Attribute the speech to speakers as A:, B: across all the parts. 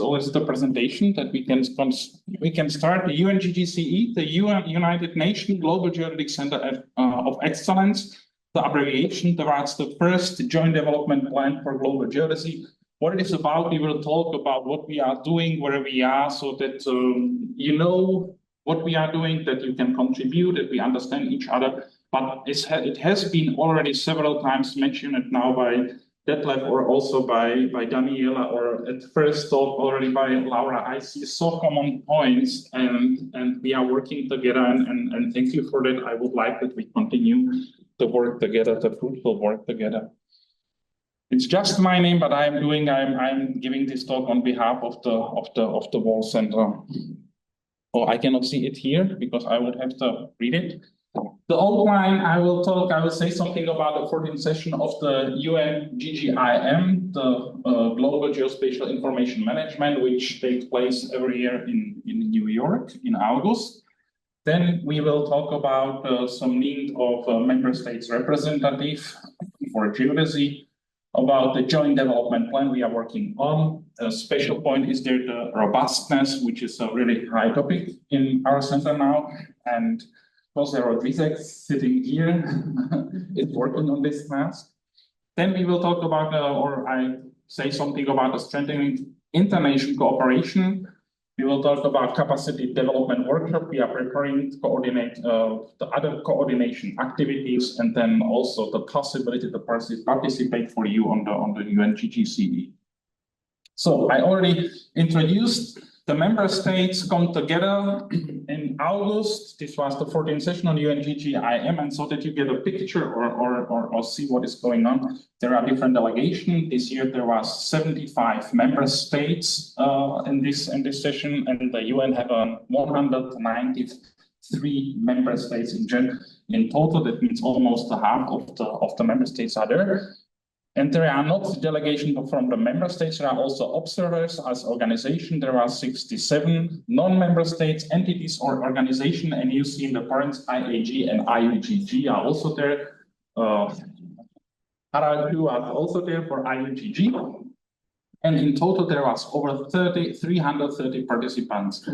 A: always the presentation that we can start. The UNGGCE, the United Nations Global Geodetic Center of Excellence, the abbreviation towards the first joint development plan for global geodesy. What it is about, we will talk about what we are doing, where we are, so that you know what we are doing, that you can contribute, that we understand each other. But it has been already several times mentioned now by Detlef or also by Daniela, or at first talk already by Laura. I see so common points, and we are working together, and thank you for that. I would like that we continue to work together, the fruitful work together. It's just my name, but I'm giving this talk on behalf of the Wall Center. Oh, I cannot see it here because I would have to read it. The outline, I will say something about the 14th session of the UN GGIM, the Global Geospatial Information Management, which takes place every year in New York in August. Then we will talk about some need of member states representative for geodesy, about the joint development plan we are working on. A special point is there the robustness, which is a really high topic in our center now. And Jose Rodriguez sitting here is working on this task. Then we will talk about, or I say something about the strengthening international cooperation. We will talk about capacity development workshop. We are preparing to coordinate the other coordination activities, and then also the possibility to participate for you on the UNGGCE. So I already introduced the member states come together in August. This was the 14th session on UNGGIM, and so that you get a picture or see what is going on. There are different delegations. This year there was 75 member states in this session, and the UN had 193 member states in total. That means almost half of the member states are there. And there are not delegations from the member states, there are also observers as organization. There are 67 non-member states, entities or organization, and you see in the parents IAG and IUGG are also there. Harald are also there for IUGG. And in total, there was over 330 participants.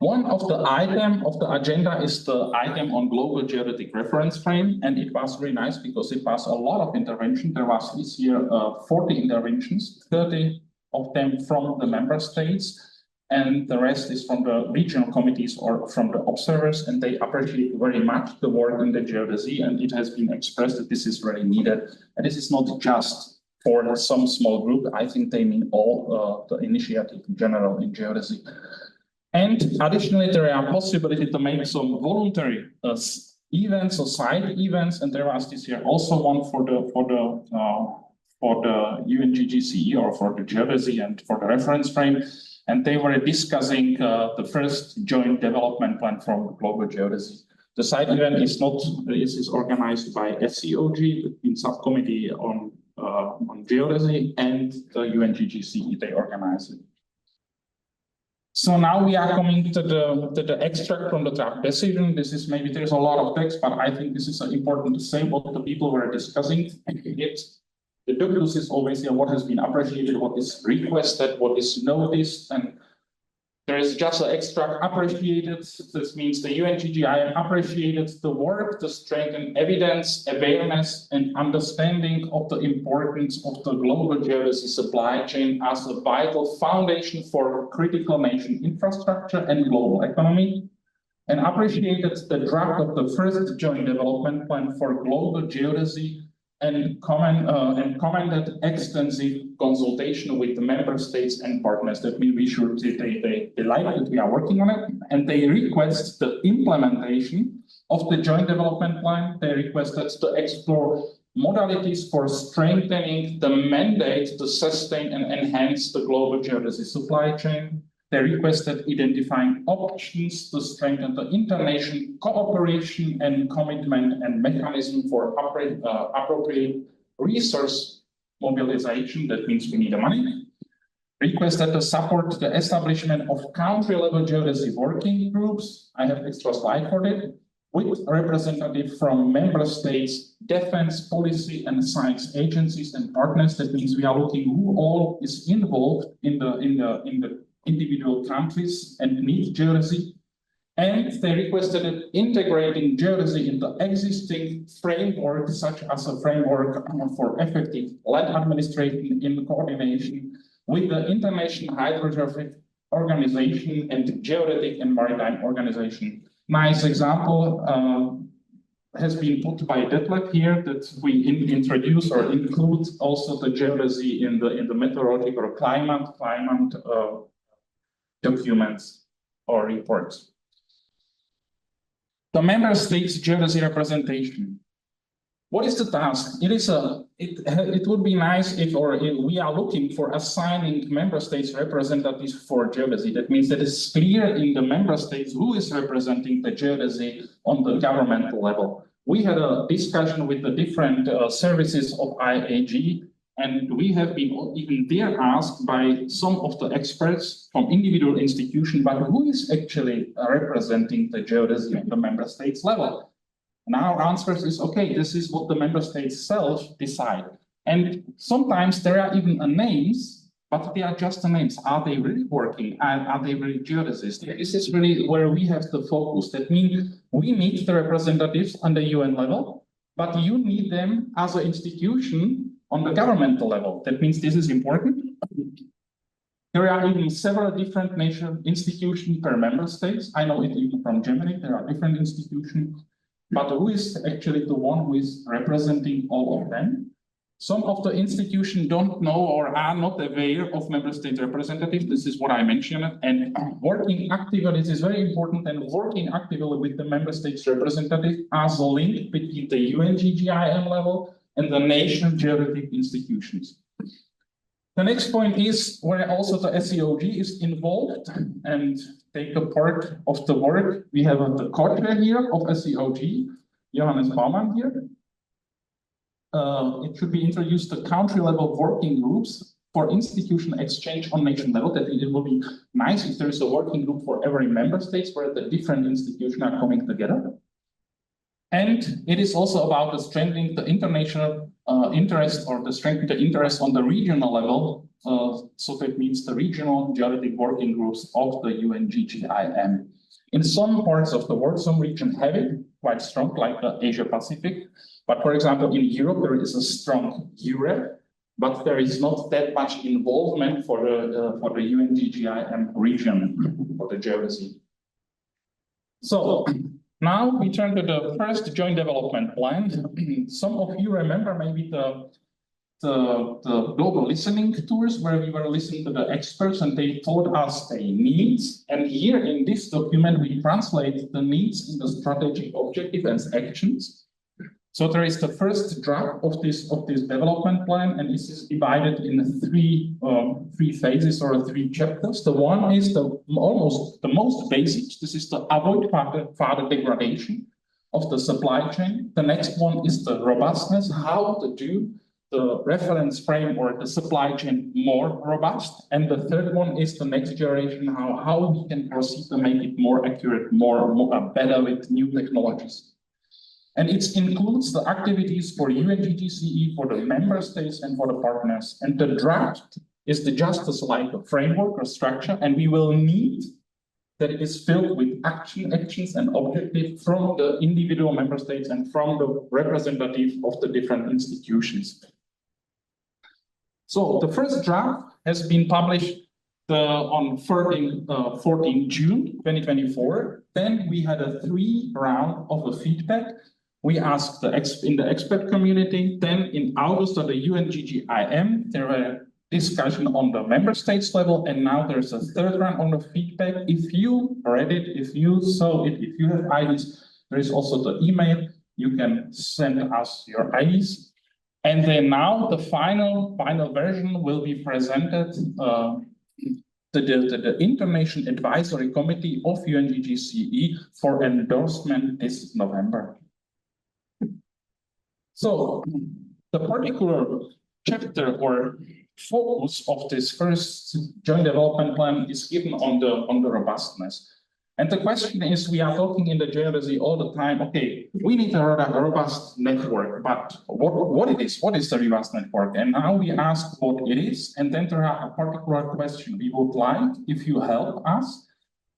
A: One of the items of the agenda is the item on global geodetic reference frame, and it was really nice because it was a lot of intervention. There was this year 40 interventions, 30 of them from the member states, and the rest is from the regional committees or from the observers, and they appreciate very much the work in the geodesy, and it has been expressed that this is really needed. And this is not just for some small group. I think they mean all the initiative in general in geodesy. And additionally, there are possibility to make some voluntary events or side events, and there was this year also one for the UNGGCE or for the geodesy and for the reference frame, and they were discussing the first joint development plan for global geodesy. The side event is organized by SCOG, the subcommittee on geodesy, and the UNGGCE. They organize it. So now we are coming to the extract from the draft decision. This is maybe there's a lot of text, but I think this is important to say what the people were discussing. The docus is always what has been appreciated, what is requested, what is noticed, and there is just an extract appreciated. This means the UNGGIM appreciated the work to strengthen evidence, awareness, and understanding of the importance of the global geodesy supply chain as a vital foundation for critical nation infrastructure and global economy, and appreciated the draft of the first joint development plan for global geodesy, and commended extensive consultation with the member states and partners. That means we should they like that we are working on it, and they request the implementation of the joint development plan. They requested to explore modalities for strengthening the mandate to sustain and enhance the global geodesy supply chain. They requested identifying options to strengthen the international cooperation and commitment and mechanism for appropriate resource mobilization. That means we need the money. Requested to support the establishment of country-level geodesy working groups. I have extra slide for that. with representatives from member states, defense, policy, and science agencies and partners. That means we are looking who all is involved in the individual countries and need geodesy. And they requested integrating geodesy in the existing framework, such as a framework for effective land administration in coordination with the International Hydrographic Organization and the Geodetic and Maritime Organization. Nice example has been put by Detlef here, that we introduce or include also the geodesy in the meteorological or climate documents or reports. The member states geodesy representation. What is the task? It would be nice if we are looking for assigning member states representatives for geodesy. That means that it's clear in the member states who is representing the geodesy on the governmental level. We had a discussion with the different services of IAG, and we have been even there asked by some of the experts from individual institutions, but who is actually representing the geodesy at the member states level? And our answer is, okay, this is what the member states self decide. And sometimes there are even names, but they are just the names. Are they really working? Are they really geodesists? This is really where we have the focus. That means we need the representatives on the UN level, but you need them as an institution on the governmental level. That means this is important. There are even several different nation institutions per member states. I know it even from Germany, there are different institutions. But who is actually the one who is representing all of them? Some of the institutions don't know or are not aware of member state representatives. This is what I mentioned. And working actively, this is very important, and working actively with the member states representative as a link between the UNGGIM level and the national geodetic institutions. The next point is where also the SEOG is involved and take a part of the work. We have the co-chair here of SEOG, Johannes Baumann here. It should be introduced the country level working groups for institution exchange on nation level. That it will be nice if there is a working group for every member states where the different institutions are coming together. And it is also about the strengthening the international interest, or the strengthening the interest on the regional level. So that means the regional geodetic working groups of the UNGGIM. In some parts of the world, some regions have it quite strong, like the Asia Pacific. But for example, in Europe, there is a strong EUREP, but there is not that much involvement for the UNGGIM region for the geodesy. So now we turn to the first joint development plan. Some of you remember maybe the global listening tours where we were listening to the experts and they told us their needs. And here in this document, we translate the needs in the strategic objective and actions. So there is the first draft of this development plan, and this is divided in three phases or three chapters. The one is almost the most basic. This is the avoid further degradation of the supply chain. The next one is the robustness, how to do the reference frame or the supply chain more robust. And the third one is the next generation, how we can proceed to make it more accurate, better with new technologies. And it includes the activities for UNGGCE, for the member states, and for the partners. And the draft is just like a framework or structure, and we will need that it is filled with actions and objectives from the individual member states and from the representative of the different institutions. So the first draft has been published on 14 June 2024. Then we had a 3 round of a feedback. We asked in the expert community. Then in August at the UNGGIM, there were discussion on the member states level, and now there's a third round on the feedback. If you read it, if you saw it, if you have ideas, there is also the email. You can send us your ideas. And then now the final version will be presented to the International Advisory Committee of UNGGCE for endorsement this November. So the particular chapter or focus of this first joint development plan is given on the robustness. And the question is, we are talking in the Geodesy all the time, okay, we need a robust network, but what it is? What is the robust network? And now we ask what it is, and then there are a particular question. We would like, if you help us,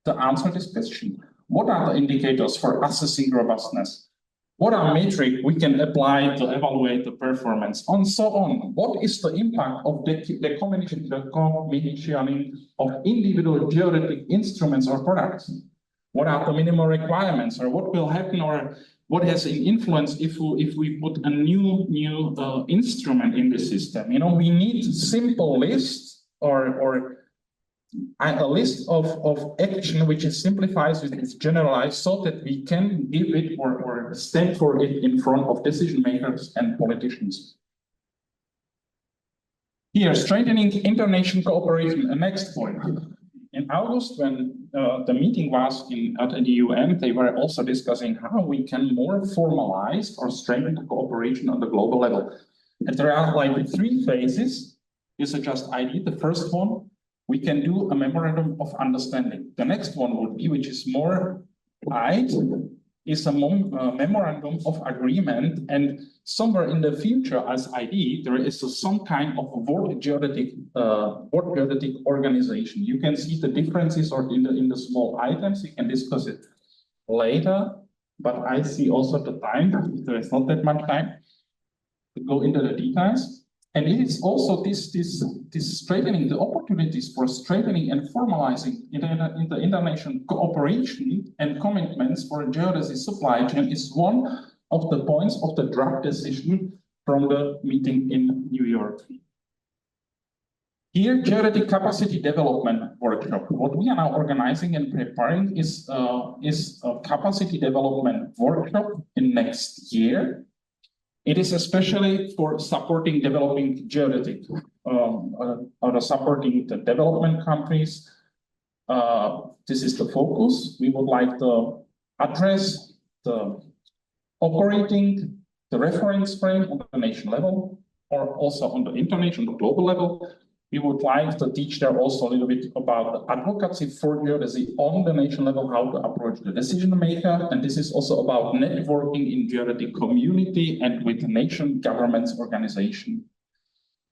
A: to answer this question. What are the indicators for assessing robustness? What are metrics we can apply to evaluate the performance, and so on? What is the impact of the commissioning of individual geodetic instruments or products? What are the minimum requirements, or what will happen, or what has an influence if we put a new instrument in the system? You know, we need simple lists or a list of action which is simplifies, which is generalized, so that we can give it or stand for it in front of decision makers and politicians. Here, strengthening international cooperation, the next point. In August, when the meeting was at the UN, they were also discussing how we can more formalize or strengthen the cooperation on the global level. And there are like 3 phases. This is just ID. The first one, we can do a memorandum of understanding. The next one would be, which is more wide, is a memorandum of agreement. And somewhere in the future, as ID, there is some kind of world geodetic organization. You can see the differences or in the small items. You can discuss it later. But I see also the time. There is not that much time to go into the details. And it is also this strengthening the opportunities for strengthening and formalizing the international cooperation and commitments for geodesy supply chain is one of the points of the draft decision from the meeting in New York. Here, geodetic capacity development workshop. What we are now organizing and preparing is a capacity development workshop in next year. It is especially for supporting developing geodetic, or supporting the development countries. This is the focus. We would like to address the operating, the reference frame on the nation level, or also on the international, global level. We would like to teach there also a little bit about the advocacy for geodesy on the nation level, how to approach the decision maker. And this is also about networking in geodetic community and with the nation governments organization.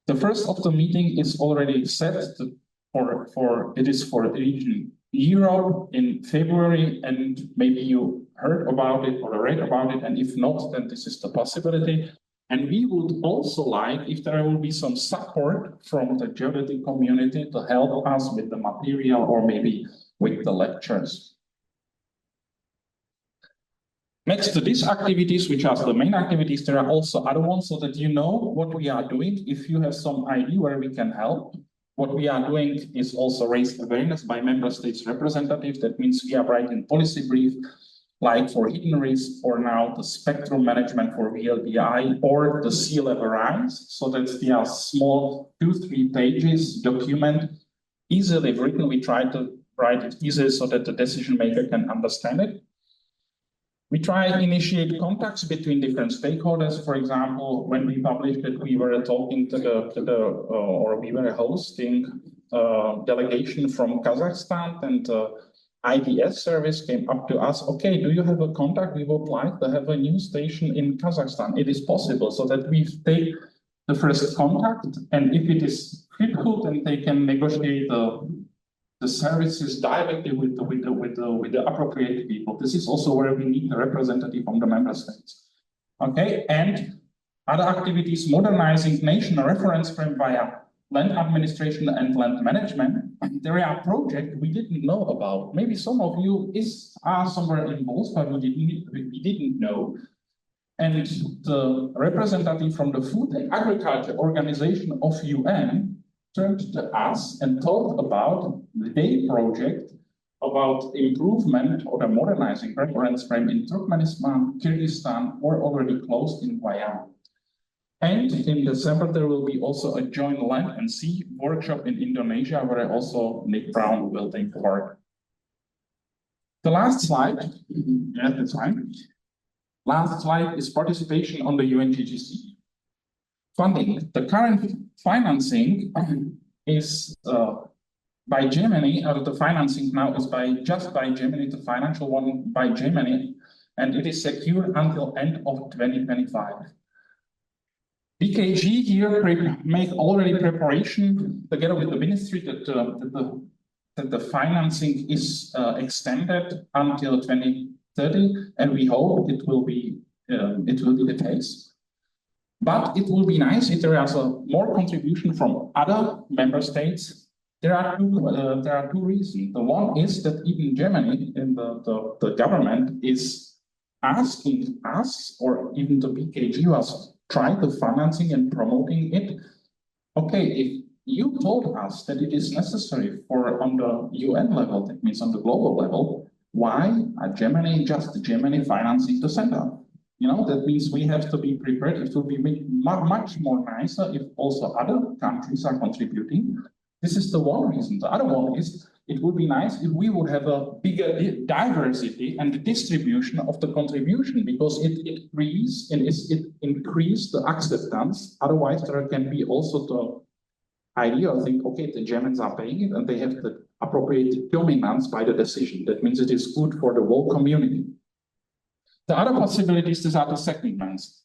A: The first of the meeting is already set it is for region Europe in February, and maybe you heard about it or read about it, and if not, then this is the possibility. And we would also like, if there will be some support from the geodetic community to help us with the material or maybe with the lectures. Next to these activities, which are the main activities, there are also other ones so that you know what we are doing. If you have some idea where we can help, what we are doing is also raise awareness by member states representatives. That means we are writing policy brief, like for hidden risk, or now the spectrum management for VLBI, or the sea level rise, so that they are small 2-3 pages document, easily written. We try to write it easily so that the decision maker can understand it. We try to initiate contacts between different stakeholders. For example, when we published it, we were talking or we were hosting a delegation from Kazakhstan, and IDS service came up to us. Okay, do you have a contact? We would like to have a new station in Kazakhstan. It is possible, so that we take the first contact, and if it is critical, then they can negotiate the services directly with the appropriate people. This is also where we need the representative from the member states. Okay, and other activities, modernizing national reference frame via land administration and land management. There are projects we didn't know about. Maybe some of you are somewhere involved, but we didn't know. And the representative from the Food and Agriculture Organization of UN turned to us and talked about their project about improvement or the modernizing reference frame in Turkmenistan, Kyrgyzstan, or already closed in Guyana. And in December, there will be also a joint land and sea workshop in Indonesia, where also Nick Brown will take part. The last slide, yeah, that's fine. Last slide is participation on the UNGGC funding. The current financing is by Germany, the financing now is just by Germany, the financial one by Germany, and it is secure until end of 2025. BKG here make already preparation together with the ministry that the financing is extended until 2030, and we hope it will be the case. But it will be nice if there is more contribution from other member states. There are two reasons. The one is that even Germany, in the government, is asking us, or even the BKG was trying the financing and promoting it. Okay, if you told us that it is necessary for on the UN level, that means on the global level, why are Germany financing the center? You know, that means we have to be prepared. It will be much more nicer if also other countries are contributing. This is the one reason. The other one is it would be nice if we would have a bigger diversity and the distribution of the contribution, because it increased the acceptance. Otherwise, there can be also the idea of think, okay, the Germans are paying it and they have the appropriate dominance by the decision. That means it is good for the whole community. The other possibilities, these are the second ones.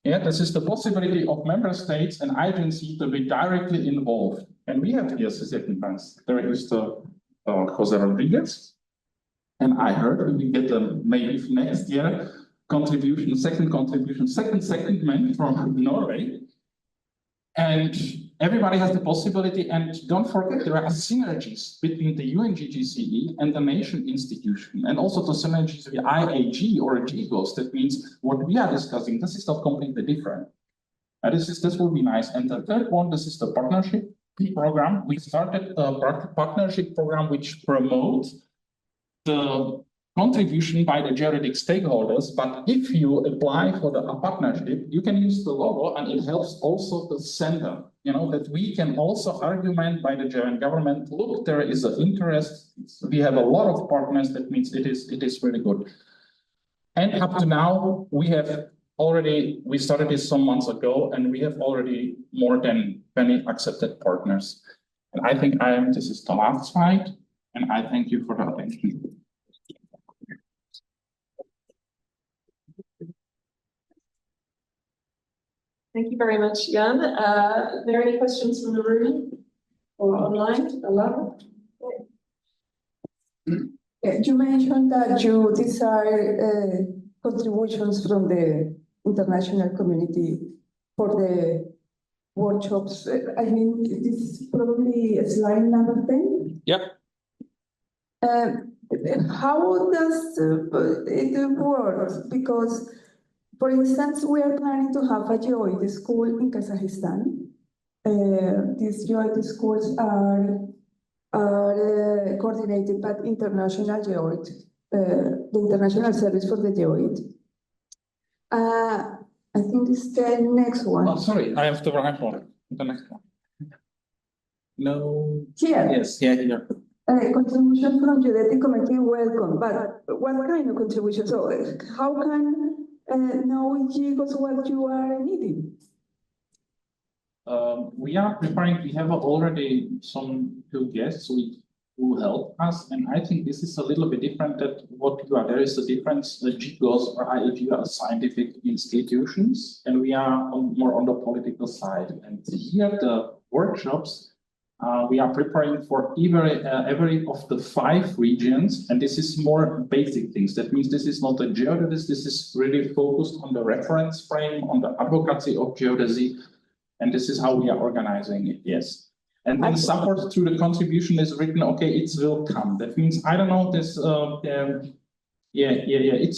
A: Yeah, this is the possibility of member states and agencies to be directly involved. And we have here the second ones. There is the Jose Rodriguez. And I heard we get maybe next year second segment from Norway. And everybody has the possibility, and don't forget, there are synergies between the UNGGCE and the nation institution, and also the synergies with IAG or GGOS. That means what we are discussing, this is not completely different. This will be nice. And the third one, this is the partnership program. We started a partnership program which promotes the contribution by the geodetic stakeholders, but if you apply for the partnership, you can use the logo, and it helps also the center. You know, that we can also argument by the German government, look, there is an interest, we have a lot of partners, that means it is really good. And up to now, we started this some months ago, and we have already more than 20 accepted partners. And I think this is the last slide, and I thank you for the attention.
B: Thank you very much, Jan. Are there any questions from the room or online? Alana?
C: You mentioned that you desire contributions from the international community for the workshops. I mean, this is probably slide number 10.
A: Yep.
C: How does it work? Because, for instance, we are planning to have a Geodesy school in Kazakhstan. These Geodesy schools are coordinated by International Geodesy, the International Service for the Geodesy. I think this is the next one.
A: Oh, sorry, I have the right one. The next one. No.
C: Here.
A: Yes, yeah, here.
C: Contribution from Geodesy community, welcome. But what kind of contribution? So how can know GGOS what you are needing?
A: We are preparing, we have already some two guests who help us, and I think this is a little bit different than what you are. There is a difference, the GGOS or IAG are scientific institutions, and we are more on the political side. And here the workshops, we are preparing for every of the 5 regions, and this is more basic things. That means this is not a geodesy, this is really focused on the reference frame, on the advocacy of geodesy, and this is how we are organizing it, yes. And then support through the contribution is written, okay, it will come. That means, I don't know, this, it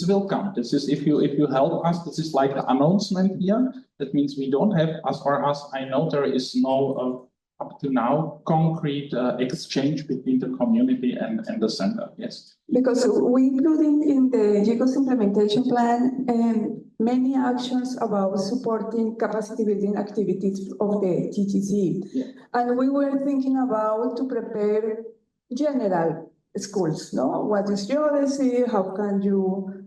A: will come. This is, if you help us, this is like the announcement here. That means we don't have, as far as I know, there is no, up to now, concrete exchange between the community and the center, yes.
C: Because we included in the GGOS implementation plan many actions about supporting capacity building activities of the GGC.
A: Yeah.
C: And we were thinking about to prepare general schools, no? What is geodesy? How can you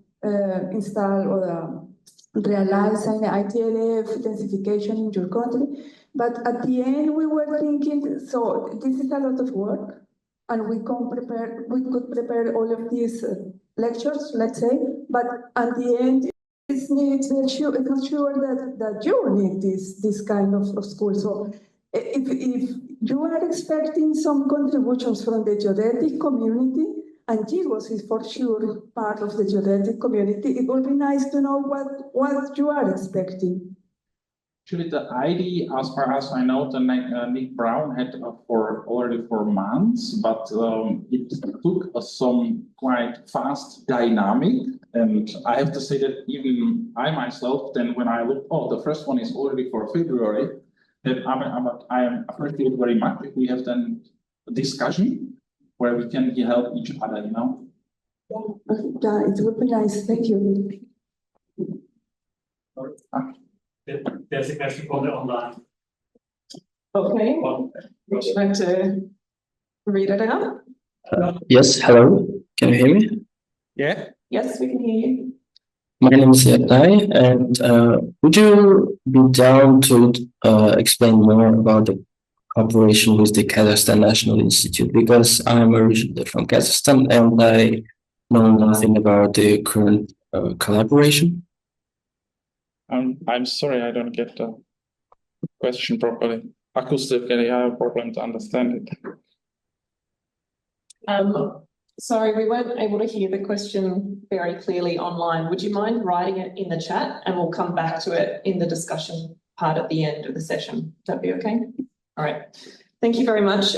C: install or realize an ITLF densification in your country? But at the end, we were thinking, so this is a lot of work. and we could prepare all of these lectures, let's say, but at the end, it's not sure that you need this kind of school. So if you are expecting some contributions from the geodetic community, and GGOS is for sure part of the geodetic community, it would be nice to know what you are expecting.
A: Actually, the ID, as far as I know, the Nick Brown had already for months, but it took some quite fast dynamic. And I have to say that even I myself, then when I look, oh, the first one is already for February, that I am appreciative very much if we have then a discussion where we can help each other, you know?
C: Yeah, it would be nice. Thank you.
D: There's a question from the online.
B: Okay, would you like to read it out?
E: Yes, hello. Can you hear me?
A: Yeah.
B: Yes, we can hear you.
E: My name is Yatai, and would you be down to explain more about the cooperation with the Kazakhstan National Institute? Because I'm originally from Kazakhstan and I know nothing about the current collaboration.
A: I'm sorry, I don't get the question properly. Acoustically, I have a problem to understand it.
B: Sorry, we weren't able to hear the question very clearly online. Would you mind writing it in the chat and we'll come back to it in the discussion part at the end of the session? Would that be okay? All right. Thank you very much.